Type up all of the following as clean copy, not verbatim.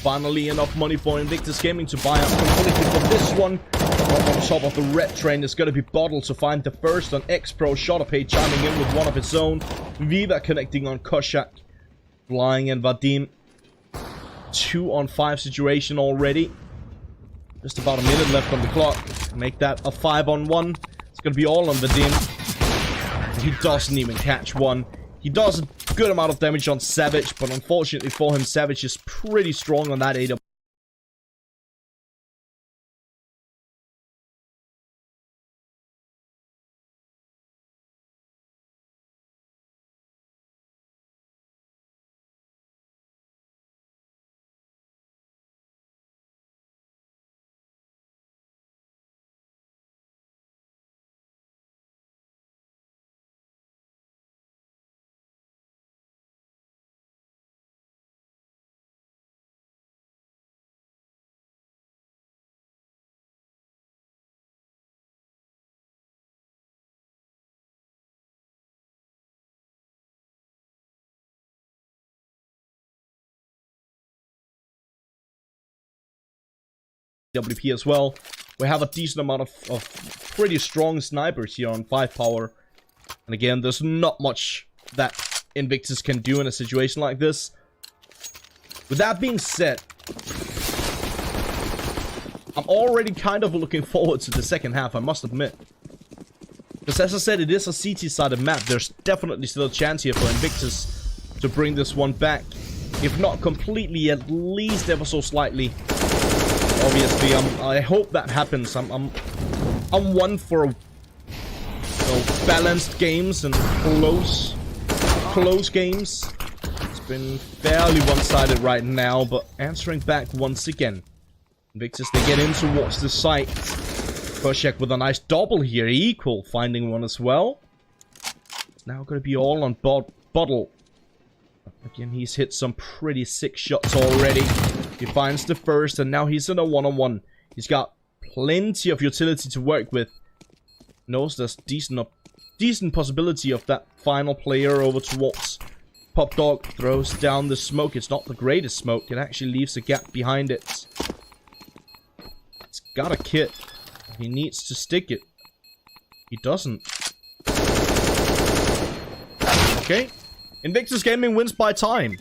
Finally, enough money for Invictus Gaming to buy up completely for this one. Up on top of the red train is going to be Bottle to find the first on X-Pro. Shotapay chiming in with one of its own. Viva connecting on Koshak. Flying and Vadim. 2-on-5 situation already. Just about a minute left on the clock. Make that a 5-on-1. It's going to be all on Vadim. He doesn't even catch one. He does a good amount of damage on Savage, but unfortunately for him, Savage is pretty strong on that AW. WP as well. We have a decent amount of pretty strong snipers here on 5 power. And again, there's not much that Invictus can do in a situation like this. With that being said, I'm already kind of looking forward to the second half, I must admit. Because as I said, it is a CT-sided map. There's definitely still a chance here for Invictus to bring this one back. If not completely, at least ever so slightly. Obviously, I hope that happens. I'm one for balanced games and close games. It's been fairly one-sided right now, but answering back once again. Invictus, they get in towards the site. Koshak with a nice double here, equal, finding one as well. It's now going to be all on Bottle. Again, he's hit some pretty sick shots already. He finds the first, and now he's in a one-on-one. He's got plenty of utility to work with. Knows there's decent possibility of that final player over towards Pop Dog. Throws down the smoke. It's not the greatest smoke. It actually leaves a gap behind it. It's got a kit. He needs to stick it. He doesn't. Okay. Invictus Gaming wins by time.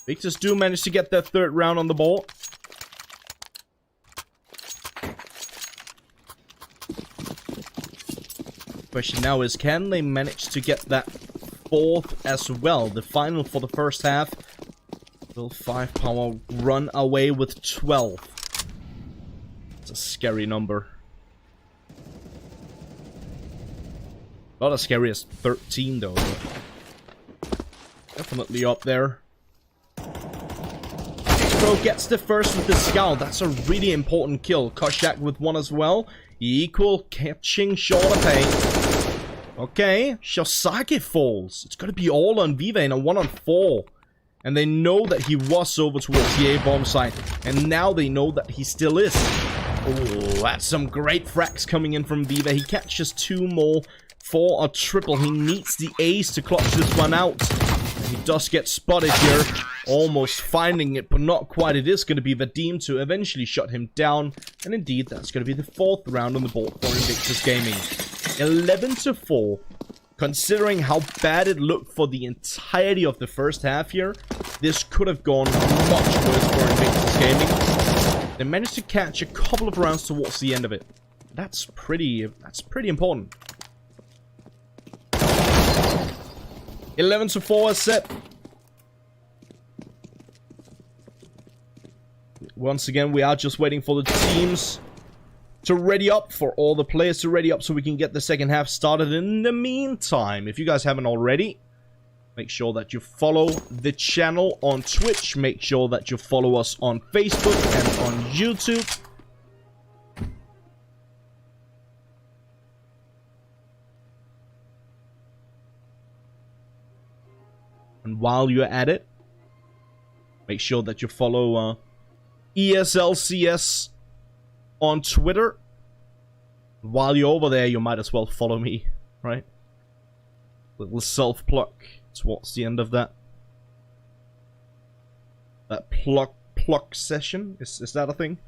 Invictus do manage to get that third round on the board. Question now is, can they manage to get that fourth as well? The final for the first half. Will 5 power run away with 12? It's a scary number. Not as scary as 13 though. Definitely up there. X-Pro gets the first with the scout. That's a really important kill. Koshak with one as well. Equal, catching Shortapay. Okay, Shosaki falls. It's gonna be all on Viva in a 1-on-4. And they know that he was over towards the A-bomb site. And now they know that he still is. Oh, that's some great frags coming in from Viva. He catches 2 more for a triple. He needs the ace to clutch this one out. He does get spotted here. Almost finding it, but not quite. It is going to be Vadim to eventually shut him down. And indeed, that's going to be the 4th round on the board for Invictus Gaming. 11-4. Considering how bad it looked for the entirety of the first half here, this could have gone much worse for Invictus Gaming. They managed to catch a couple of rounds towards the end of it. That's pretty important. 11-4 as set. Once again, we are just waiting for the teams to ready up, for all the players to ready up so we can get the second half started. In the meantime, if you guys haven't already, make sure that you follow the channel on Twitch. Make sure that you follow us on Facebook and on YouTube. And while you're at it, make sure that you follow ESLCS on Twitter. While you're over there, you might as well follow me, right? Little self-pluck towards the end of that. That pluck session? Is that a thing?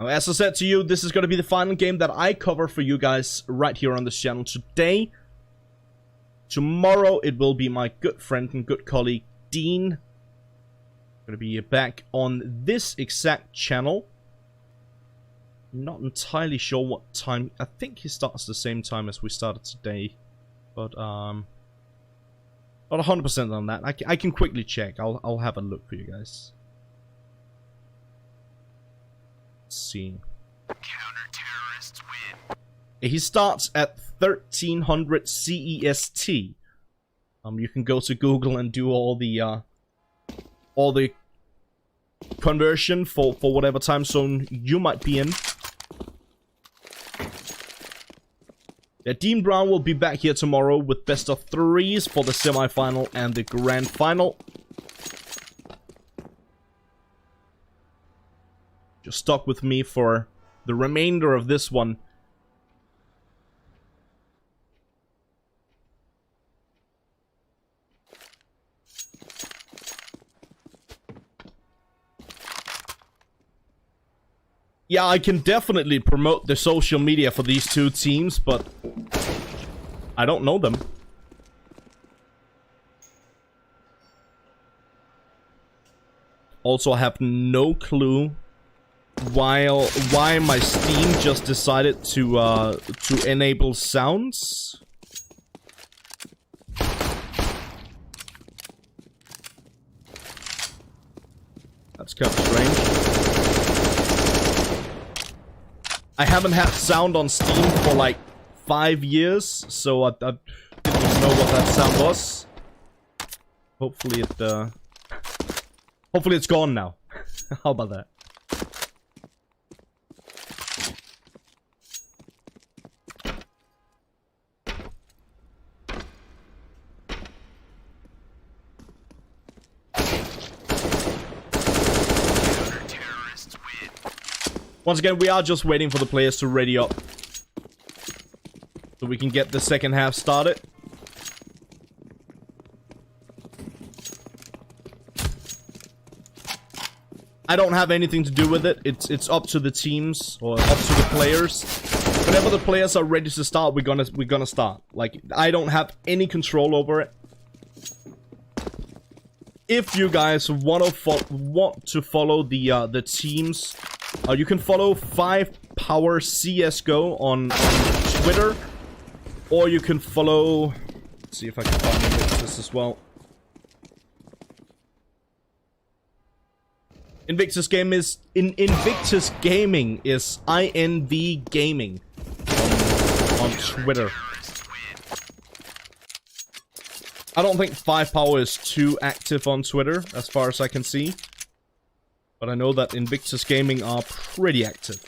As I said to you, this is going to be the final game that I cover for you guys right here on this channel today. Tomorrow it will be my good friend and good colleague Dean. Going to be back on this exact channel. Not entirely sure what time. I think he starts the same time as we started today. But not 100% on that. I can quickly check. I'll have a look for you guys. Let's see. Counter-terrorists win. He starts at 1300 CEST. You can go to Google and do all the conversion for whatever time zone you might be in. Yeah, Dean Brown will be back here tomorrow with best of threes for the semi-final and the grand final. Just stuck with me for the remainder of this one. Yeah, I can definitely promote the social media for these two teams, but I don't know them. Also, I have no clue why my Steam just decided to enable sounds. That's kind of strange. I haven't had sound on Steam for like 5 years, so I didn't even know what that sound was. Hopefully it's gone now. How about that? Once again, we are just waiting for the players to ready up so we can get the second half started. I don't have anything to do with it. It's up to the teams or up to the players. Whenever the players are ready to start, we're gonna start. Like, I don't have any control over it. If you guys want to follow the teams, you can follow 5Power CSGO on Twitter, or you can follow. Let's see if I can find Invictus as well. Invictus Gaming is INV Gaming on Twitter. I don't think 5Power is too active on Twitter, as far as I can see. But I know that Invictus Gaming are pretty active.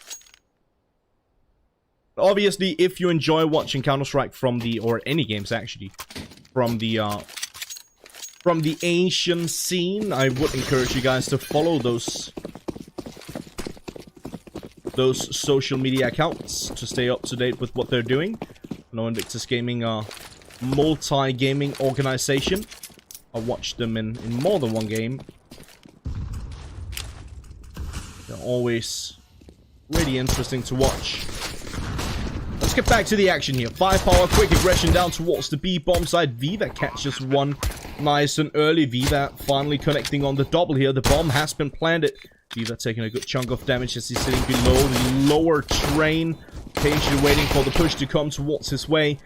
Obviously, if you enjoy watching Counter-Strike or any games actually, from the Asian scene, I would encourage you guys to follow those social media accounts to stay up to date with what they're doing. I know Invictus Gaming are multi-gaming organization. I watched them in more than one game. They're always really interesting to watch. Let's get back to the action here. 5Power, quick aggression down towards the B bomb side. Viva catches one nice and early. Viva finally connecting on the double here. The bomb has been planted. Viva taking a good chunk of damage as he's sitting below the lower train. Patiently waiting for the push to come towards his way.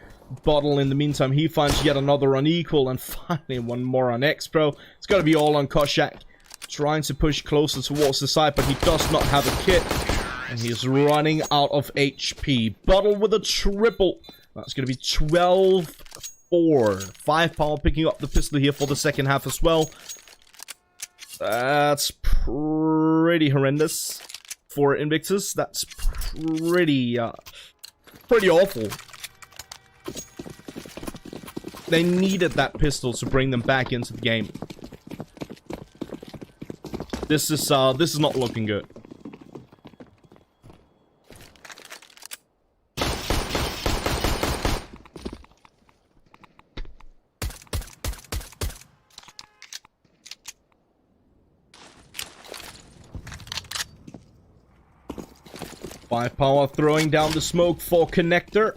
Bottle in the meantime, he finds yet another unequal, and finally one more on X-Pro. It's got to be all on Koshak. Trying to push closer towards the side, but he does not have a kit. And he's running out of HP. Bottle with a triple. That's going to be 12-4. 5Power picking up the pistol here for the second half as well. That's pretty horrendous for Invictus. That's pretty awful. They needed that pistol to bring them back into the game. This is not looking good. Firepower throwing down the smoke for connector.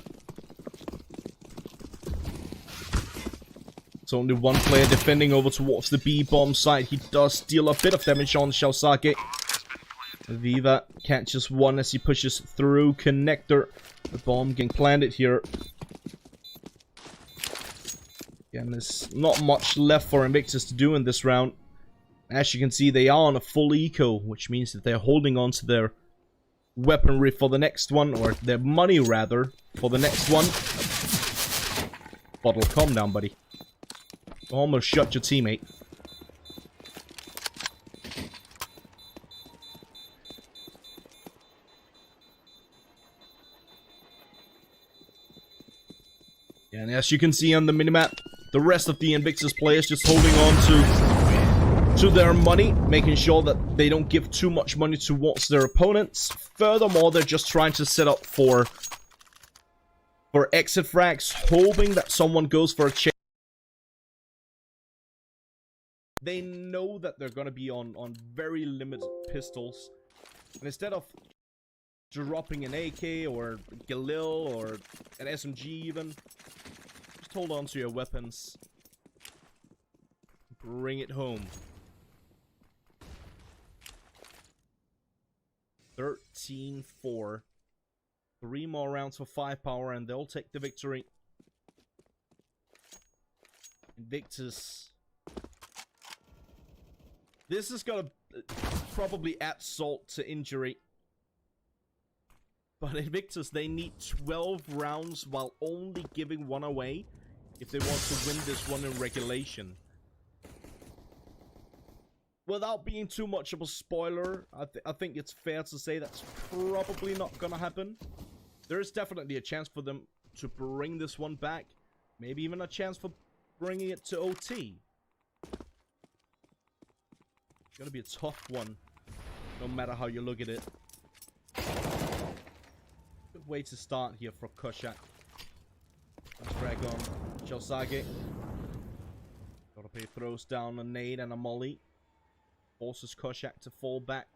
It's only one player defending over towards the B-bomb site. He does deal a bit of damage on Shellsake. Viva catches one as he pushes through connector. The bomb getting planted here. Again, there's not much left for Invictus to do in this round. As you can see, they are on a full eco, which means that they're holding on to their weaponry for the next one, or their money rather, for the next one. Bottle, calm down, buddy. Almost shot your teammate. And as you can see on the minimap, the rest of the Invictus players just holding on to their money, making sure that they don't give too much money towards their opponents. Furthermore, they're just trying to set up for exit frags, hoping that someone goes for a chase. They know that they're gonna be on very limited pistols, and instead of dropping an AK or Galil or an SMG even, just hold on to your weapons. Bring it home. 13-4. 3 more rounds for firepower and they'll take the victory. Invictus. This is gonna probably add salt to injury. But Invictus, they need 12 rounds while only giving one away if they want to win this one in regulation. Without being too much of a spoiler, I think it's fair to say that's probably not gonna happen. There is definitely a chance for them to bring this one back. Maybe even a chance for bringing it to OT. It's gonna be a tough one, no matter how you look at it. Good way to start here for Koshak. Let's drag on Shellsake. Shotope throws down a nade and a molly. Forces Koshak to fall back.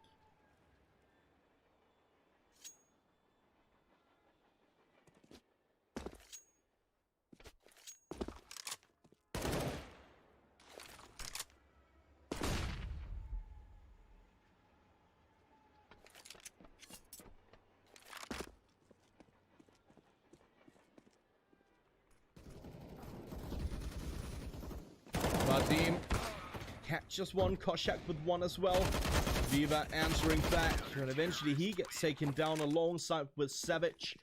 Vadim catches one, Koshak with one as well. Viva answering back, and eventually he gets taken down alongside with Savage.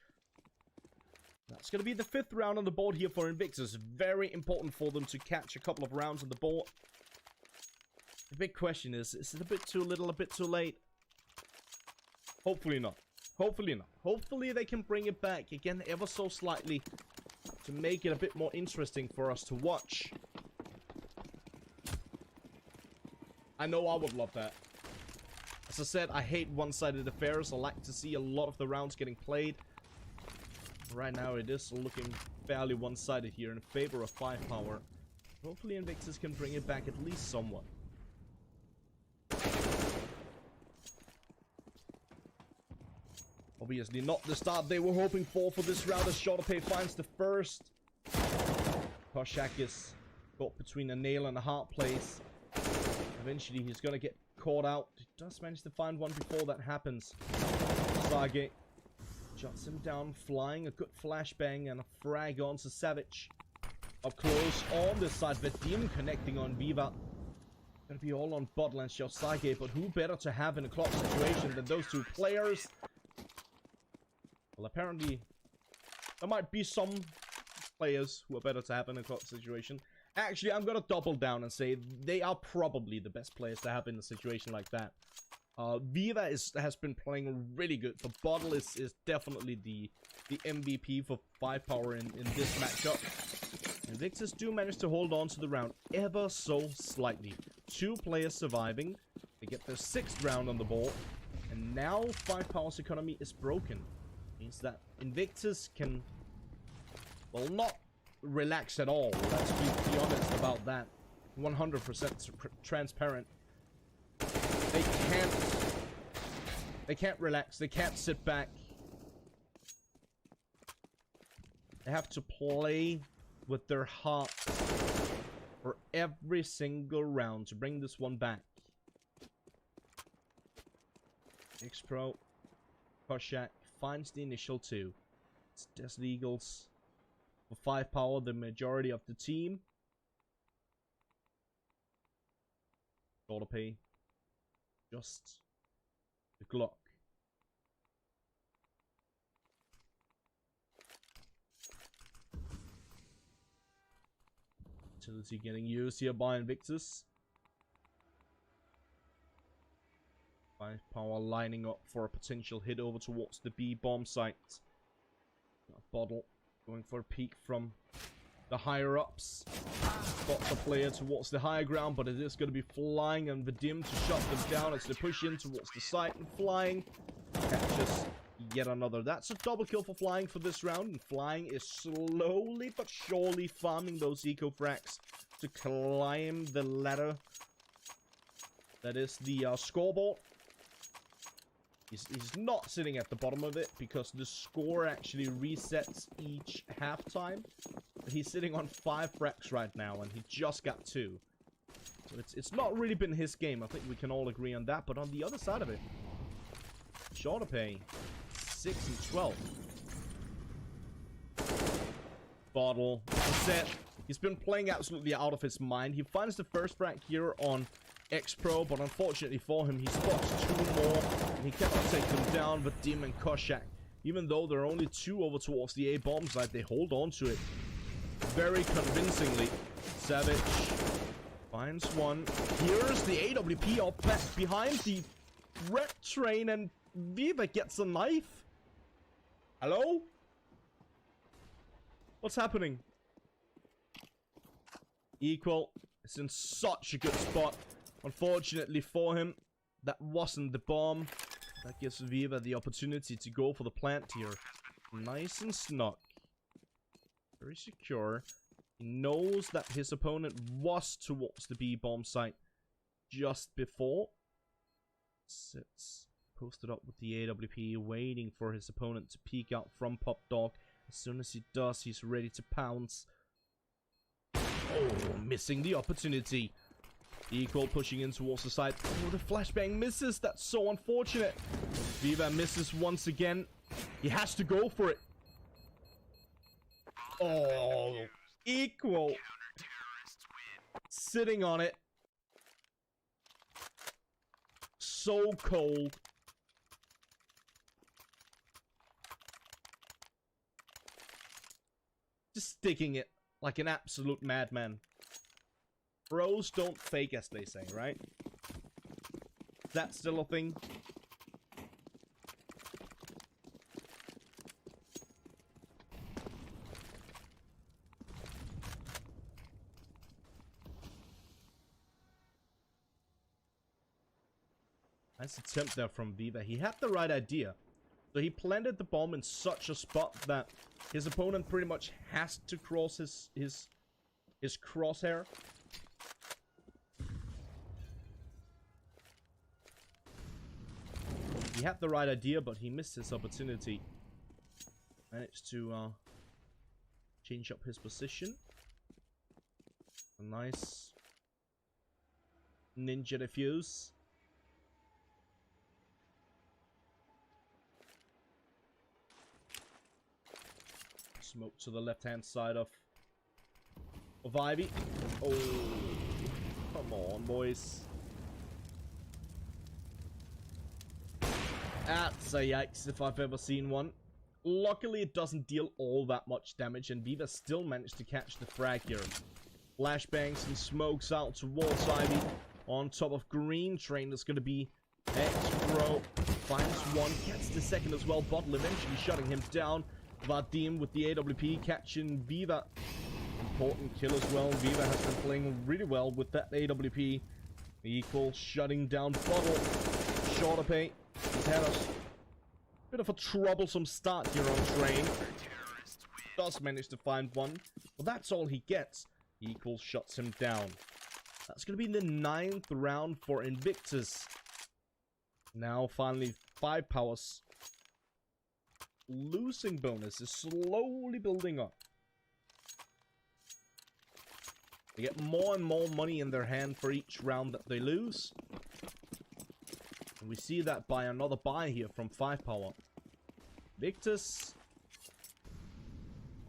That's going to be the 5th round on the board here for Invictus. Very important for them to catch a couple of rounds on the board. The big question is it a bit too little, a bit too late? Hopefully not. Hopefully not. Hopefully they can bring it back again ever so slightly to make it a bit more interesting for us to watch. I know I would love that. As I said, I hate one-sided affairs. I like to see a lot of the rounds getting played. Right now it is looking fairly one-sided here in favor of firepower. Hopefully Invictus can bring it back at least somewhat. Obviously not the start they were hoping for this round as Shotope finds the first. Koshak is caught between a nail and a hard place. Eventually he's gonna get caught out. He does manage to find one before that happens. Sage shuts him down, flying a good flashbang and a frag onto Savage. Up close on this side, Vadim connecting on Viva. Gonna be all on bottle and Shellsake, but who better to have in a clock situation than those two players? Well, apparently there might be some players who are better to have in a clock situation. Actually, I'm gonna double down and say they are probably the best players to have in a situation like that. Viva has been playing really good, but Bottle is definitely the MVP for firepower in this matchup. Invictus do manage to hold on to the round ever so slightly. 2 players surviving. They get their 6th round on the board. And now firepower's economy is broken. Means that Invictus can, well, not relax at all. Let's be honest about that. 100% transparent. They can't relax. They can't sit back. They have to play with their heart for every single round to bring this one back. X-Pro, Koshak finds the initial 2. It's Desert Eagles for firepower, the majority of the team. Gotta pay. Just the Glock. Utility getting used here by Invictus. Firepower lining up for a potential hit over towards the B bomb site. Bottle going for a peek from the higher ups. Got the player towards the higher ground, but it is going to be flying and Vadim to shut them down as they push in towards the site, and flying catches yet another. That's a double kill for flying for this round, and flying is slowly but surely farming those eco frags to climb the ladder that is the scoreboard. He's not sitting at the bottom of it because the score actually resets each halftime. He's sitting on 5 frags right now, and he just got 2. So it's not really been his game. I think we can all agree on that. But on the other side of it, shorter pay, 6 and 12. Bottle set. He's been playing absolutely out of his mind. He finds the first frag here on X-Pro, but unfortunately for him, he spots 2 more, and he cannot take them down. But Dim and Koshak, even though there are only 2 over towards the A bomb site, they hold on to it very convincingly. Savage finds one. Here's the AWP up back behind the red train, and Viva gets a knife. Hello? What's happening? Equal is in such a good spot. Unfortunately for him, that wasn't the bomb. That gives Viva the opportunity to go for the plant here. Nice and snug. Very secure. He knows that his opponent was towards the B-bomb site just before. Sits posted up with the AWP, waiting for his opponent to peek out from Pop Dog. As soon as he does, he's ready to pounce. Oh, missing the opportunity. Equal pushing in towards the side. Oh, the flashbang misses. That's so unfortunate. Viva misses once again. He has to go for it. Oh, Equal. Sitting on it. So cold. Just sticking it like an absolute madman. Bros don't fake, as they say, right? That's still a thing. Nice attempt there from Viva. He had the right idea. So he planted the bomb in such a spot that his opponent pretty much has to cross his crosshair. He had the right idea, but he missed his opportunity. Managed to change up his position. A nice ninja defuse. Smoke to the left-hand side of Ivy. Oh, come on, boys. That's a yikes if I've ever seen one. Luckily, it doesn't deal all that much damage, and Viva still managed to catch the frag here. Flashbangs and smokes out towards Ivy. On top of Green Train, there's going to be X-Pro finds one, gets the second as well. Bottle eventually shutting him down. Vadim with the AWP catching Viva. Important kill as well. Viva has been playing really well with that AWP. Equal shutting down Bottle. Shorter pay. He's had a bit of a troublesome start here on Train. Does manage to find one. Well, that's all he gets. Equal shuts him down. That's going to be the 9th round for Invictus. Now, finally, 5 powers. Losing bonus is slowly building up. They get more and more money in their hand for each round that they lose. And we see that by another buy here from 5 power. Victus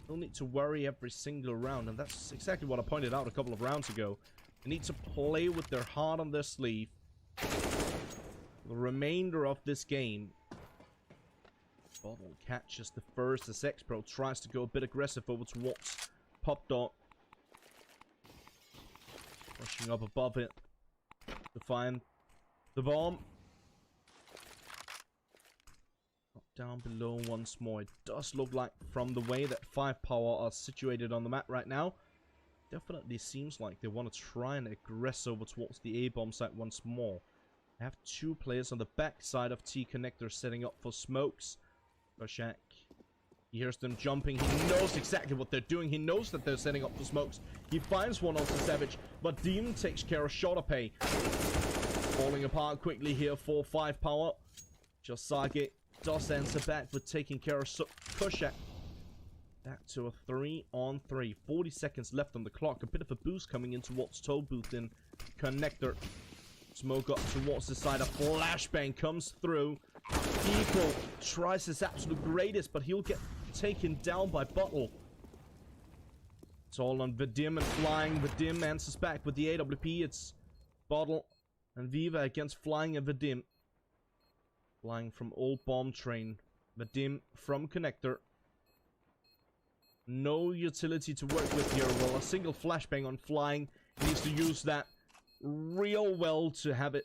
don't need to worry every single round, and that's exactly what I pointed out a couple of rounds ago. They need to play with their heart on their sleeve. The remainder of this game. Bottle catches the first as X-Pro tries to go a bit aggressive over towards Pop Dog. Rushing up above it to find the bomb. Up down below once more. It does look like from the way that 5 power are situated on the map right now, definitely seems like they want to try and aggress over towards the A-bomb site once more. They have 2 players on the back side of T-Connector setting up for smokes. Koshak, he hears them jumping. He knows exactly what they're doing. He knows that they're setting up for smokes. He finds one onto Savage, but Demon takes care of shorter pay. Falling apart quickly here for 5 power. Josage does answer back with taking care of Koshak. Back to a 3-on-3. 40 seconds left on the clock. A bit of a boost coming in towards Toll Booth in Connector. Smoke up towards the side. A flashbang comes through. Equal tries his absolute greatest, but he'll get taken down by Bottle. It's all on Vadim and Flying. Vadim answers back with the AWP. It's Bottle and Viva against Flying and Vadim. Flying from Old Bomb Train. Vadim from Connector. No utility to work with here. Well, a single flashbang on Flying. He needs to use that real well to have it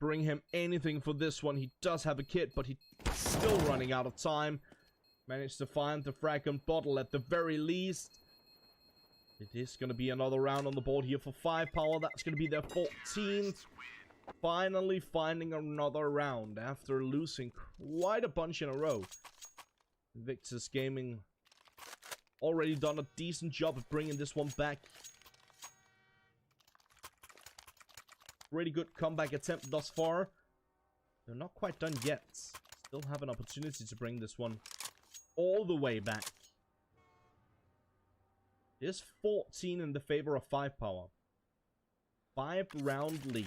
bring him anything for this one. He does have a kit, but he's still running out of time. Managed to find the frag on Bottle at the very least. It is going to be another round on the board here for 5 power. That's going to be their 14th. Finally finding another round after losing quite a bunch in a row. Invictus Gaming already done a decent job of bringing this one back. Pretty good comeback attempt thus far. They're not quite done yet. Still have an opportunity to bring this one all the way back. It is 14 in the favor of 5 power. 5-round lead.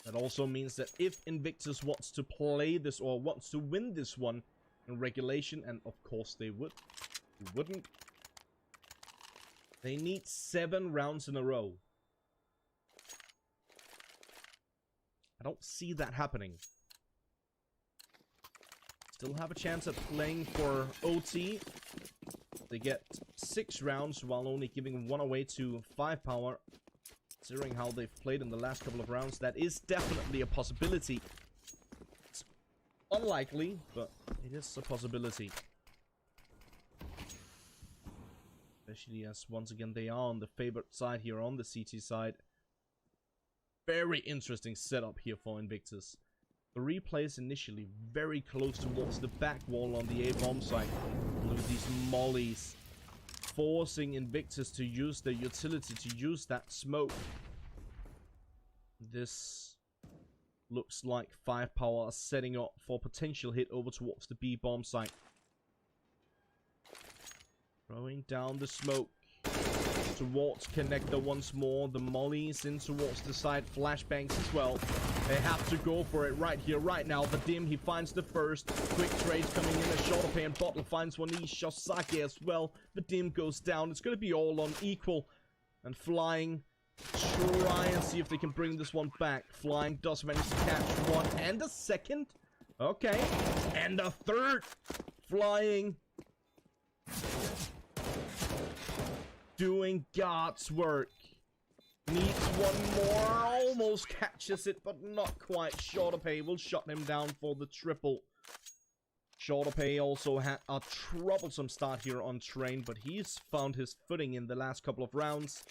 That also means that if Invictus wants to play this or wants to win this one in regulation, and of course they wouldn't, they need 7 rounds in a row. I don't see that happening. Still have a chance at playing for OT. They get 6 rounds while only giving 1 away to 5 power. Considering how they've played in the last couple of rounds, that is definitely a possibility. It's unlikely, but it is a possibility. Especially as, once again, they are on the favored side here on the CT side. Very interesting setup here for Invictus. 3 players initially very close towards the back wall on the A-bomb side. With these mollies forcing Invictus to use their utility, to use that smoke. This looks like 5 power are setting up for potential hit over towards the B-bomb site. Throwing down the smoke towards Connector once more. The mollies in towards the side. Flashbangs as well. They have to go for it right here, right now. Vadim, he finds the first. Quick trades coming in. A shorter pay and Bottle finds one. Shosake as well. Vadim goes down. It's going to be all on equal. And Flying try and see if they can bring this one back. Flying does manage to catch one and a second. Okay. And a third. Flying doing God's work. Needs one more. Almost catches it, but not quite. Shorterpay will shut him down for the triple. Shorterpay also had a troublesome start here on train, but he's found his footing in the last couple of rounds.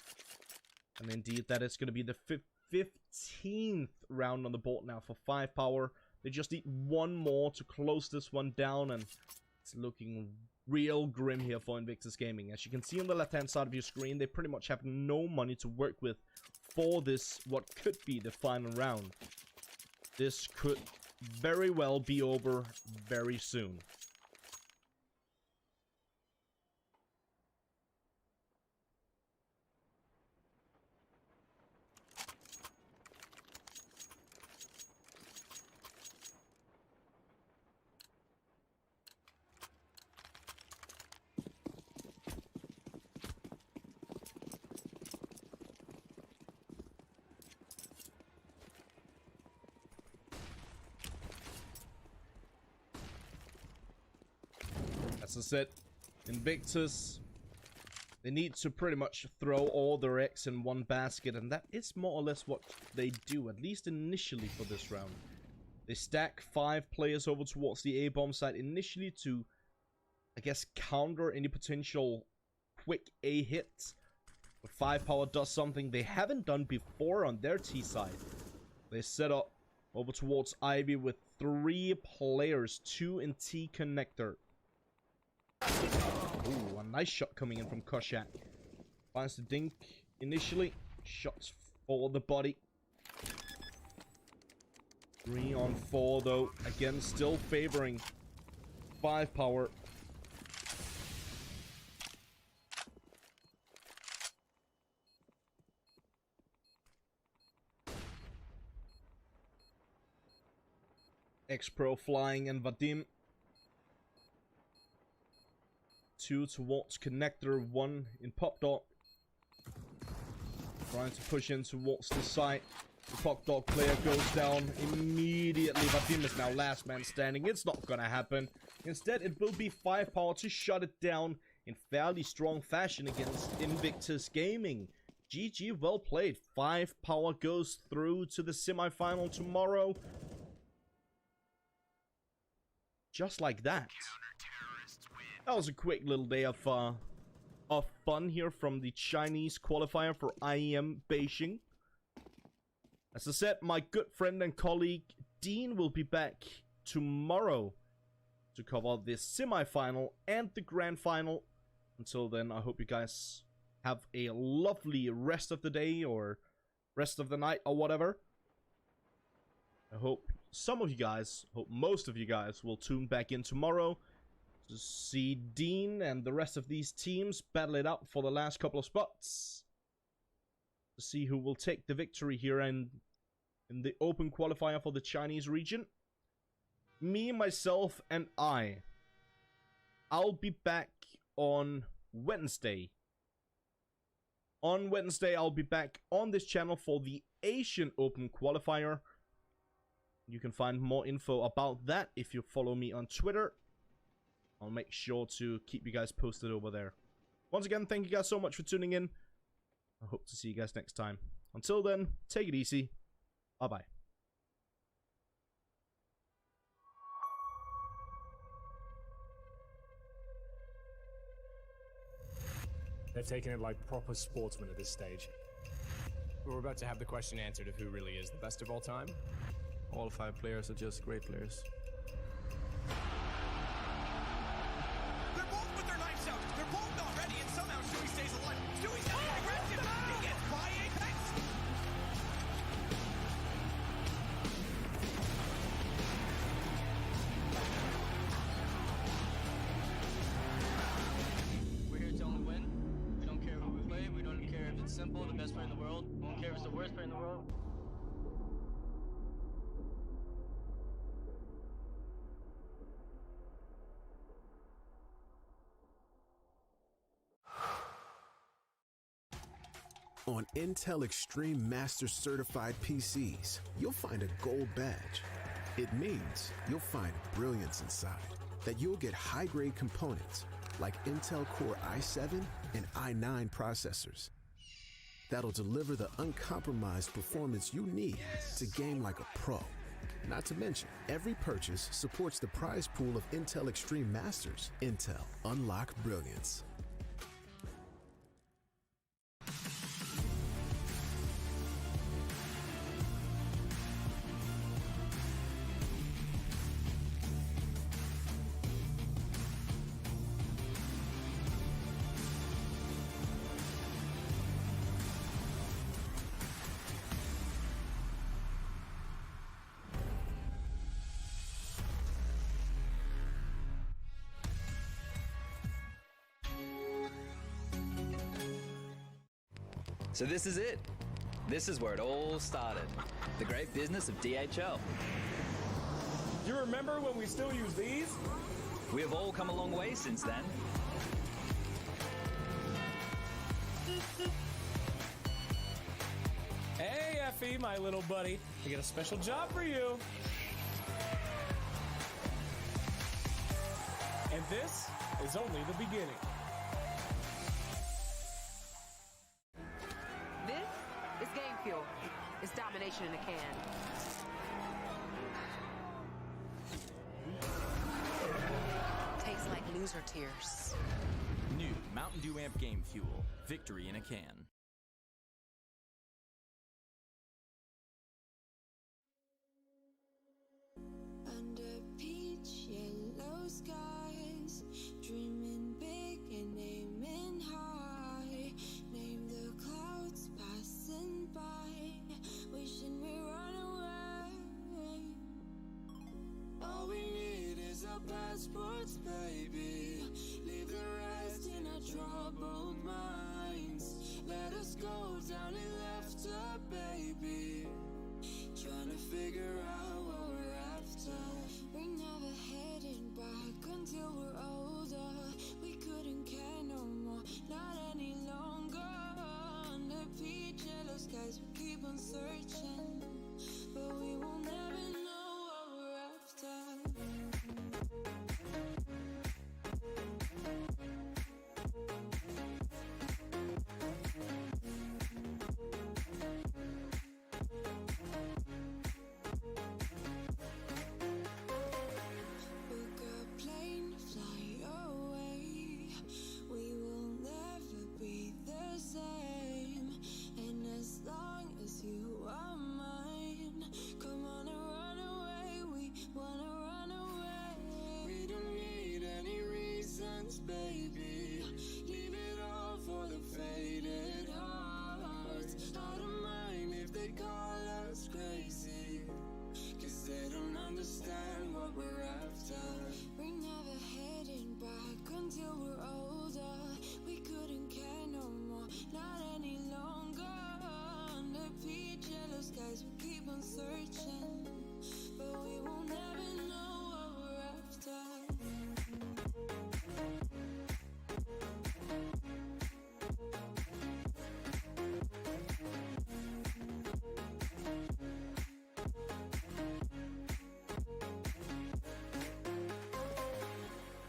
And indeed, that is going to be the 15th round on the board now for 5 power. They just need one more to close this one down, and it's looking real grim here for Invictus Gaming. As you can see on the left-hand side of your screen, they pretty much have no money to work with for this, what could be the final round. This could very well be over very soon. As I said, Invictus, they need to pretty much throw all their eggs in one basket, and that is more or less what they do, at least initially for this round. They stack 5 players over towards the A-bomb site initially to, I guess, counter any potential quick A hits. But 5 power does something they haven't done before on their T side. They set up over towards Ivy with 3 players, 2 in T connector. Ooh, a nice shot coming in from Koshak. Finds the dink initially. Shots for the body. 3 on 4 though. Again, still favoring 5 power. X-Pro flying and Vadim. 2 towards connector, 1 in Pop Dog. Trying to push in towards the site. The Pop Dog player goes down immediately. Vadim is now last man standing. It's not gonna happen. Instead, it will be 5 power to shut it down in fairly strong fashion against Invictus Gaming. GG, well played. 5 power goes through to the semi-final tomorrow. Just like that. That was a quick little day of fun here from the Chinese qualifier for IEM Beijing. As I said, my good friend and colleague Dean will be back tomorrow to cover the semi-final and the grand final. Until then, I hope you guys have a lovely rest of the day or rest of the night or whatever. I hope some of you guys, hope most of you guys will tune back in tomorrow to see Dean and the rest of these teams battle it out for the last couple of spots. To see who will take the victory here in the open qualifier for the Chinese region. Me, myself, and I'll be back on Wednesday. On Wednesday, I'll be back on this channel for the Asian Open qualifier. You can find more info about that if you follow me on Twitter. I'll make sure to keep you guys posted over there. Once again, thank you guys so much for tuning in. I hope to see you guys next time. Until then, take it easy. Bye-bye. They've taken it like proper sportsmen at this stage. We're about to have the question answered of who really is the best of all time. All 5 players are just great players. They're both with their knives out. They're both not ready, and somehow Stewie stays alive. Stewie's not aggressive. He gets by Apex. We're here to only win. We don't care who we play. We don't care if it's simple, the best player in the world. We don't care if it's the worst player in the world. On Intel Extreme Master Certified PCs, you'll find a gold badge. It means you'll find brilliance inside, that you'll get high-grade components, like Intel Core i7 and i9 processors that'll deliver the uncompromised performance you need to game like a pro. Not to mention, every purchase supports the prize pool of Intel Extreme Masters. Intel, unlock brilliance. So this is it. This is where it all started. The great business of DHL. You remember when we still use these? We have all come a long way since then. Hey, Effie, my little buddy. I got a special job for you. And this is only the beginning. This is game fuel. It's domination in a can. Tastes like loser tears. New Mountain Dew Amp Game Fuel. Victory in a can. Under peach yellow skies, dreaming big and aiming high. Name the clouds passing by, wishing we run away. All we need is our passports, baby. Leave the rest in our troubled minds. Let us go down in laughter, baby. Trying to figure out what we're after. We're never heading back until we're older. We couldn't care no more, not any longer. Under peach yellow skies, we keep on searching, but we will never know what we're after. Book a plane, fly away. We will never be the same. And as long as you are mine, come on and run away. We wanna run away. We don't need any reasons, baby. Leave it all for the faded hearts. I don't mind if they call us crazy, 'cause they don't understand what we're after. We're never heading back until we're older. We couldn't care no more, not any longer. Under peach yellow skies, we keep on searching, but we will never know what we're after.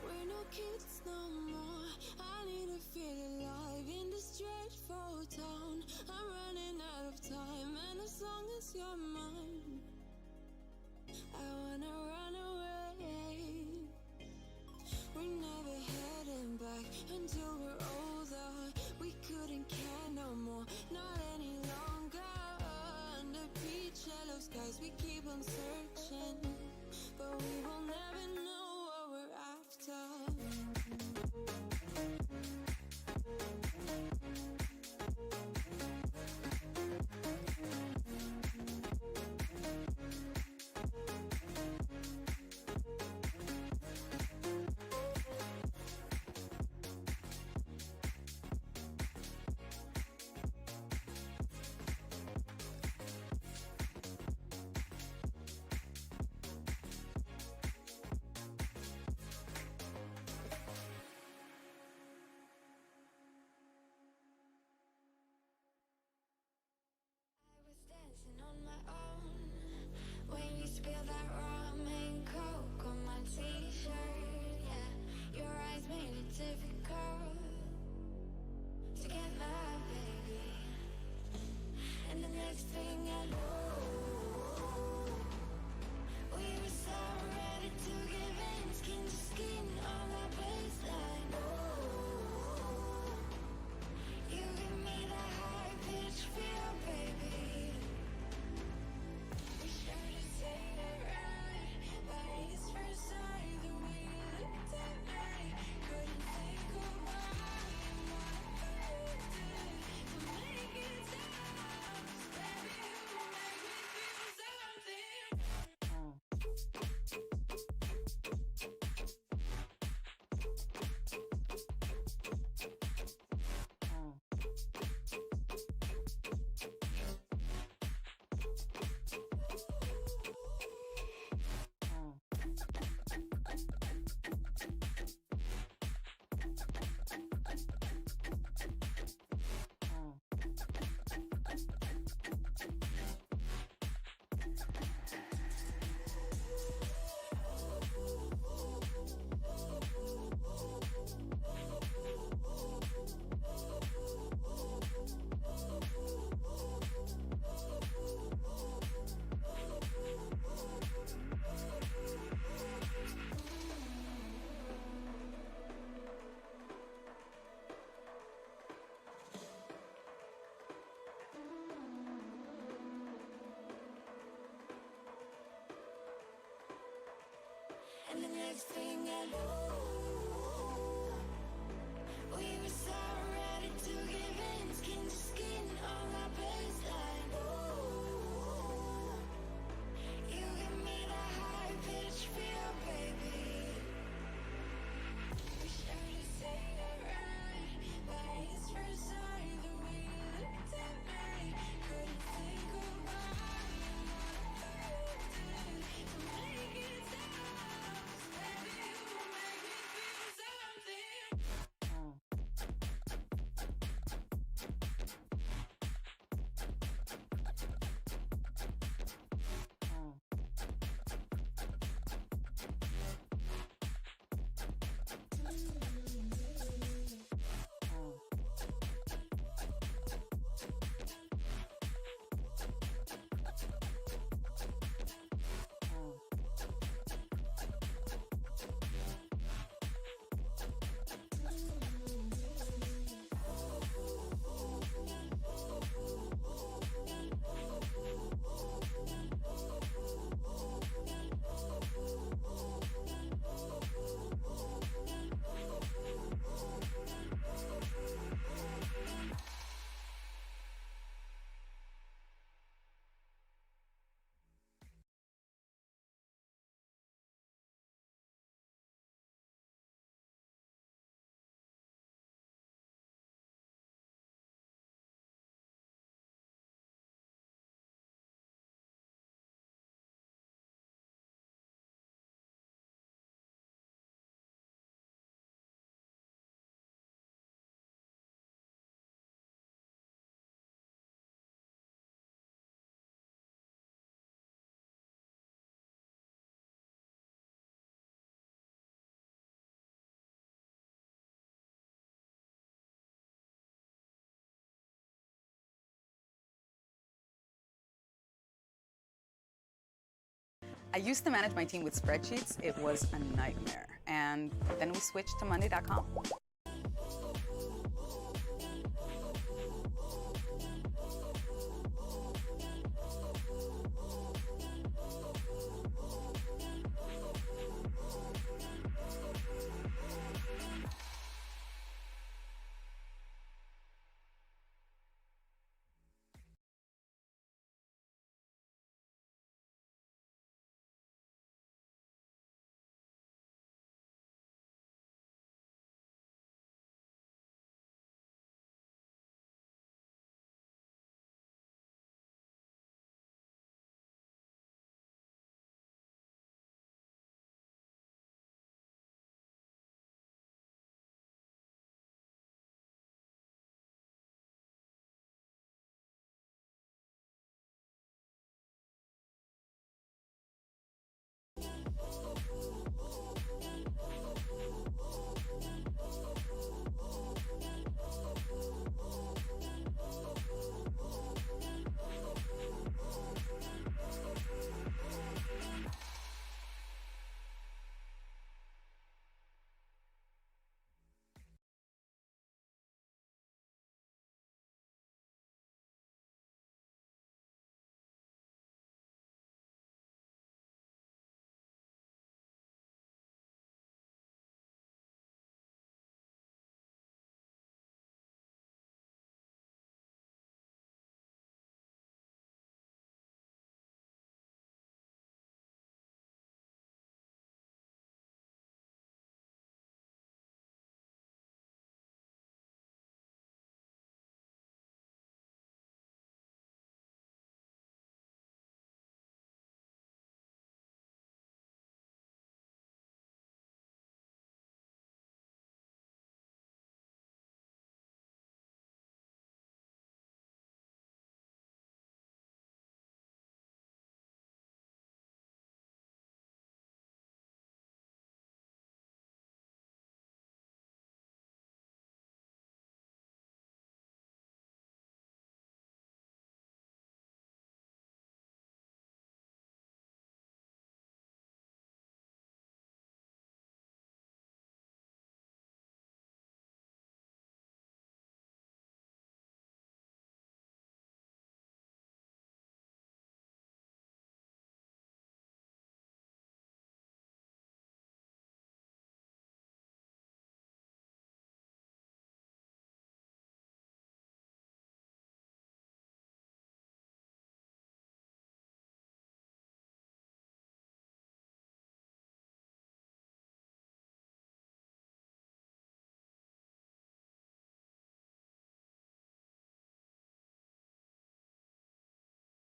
We're no kids no more. I need to feel alive in this dreadful town. I'm running out of time, and as long as you're mine, I wanna run away. We're never heading back until we're older. We couldn't care no more, not any longer. Under peach yellow skies, we keep on searching, but we will never know what we're after. Dancing on my own when you spill that rum and coke on my t-shirt. Yeah, your eyes made it difficult. find the next thing I know. We were so ready to give in, skin to skin on our baseline. Ooh, you give me the high pitch feel, baby. We shared the same right, but it's first sight the way you looked at me. Couldn't think about you more than you did. To make it stop, baby, you make me feel something. I used to manage my team with spreadsheets. It was a nightmare. And then we switched to Monday.com.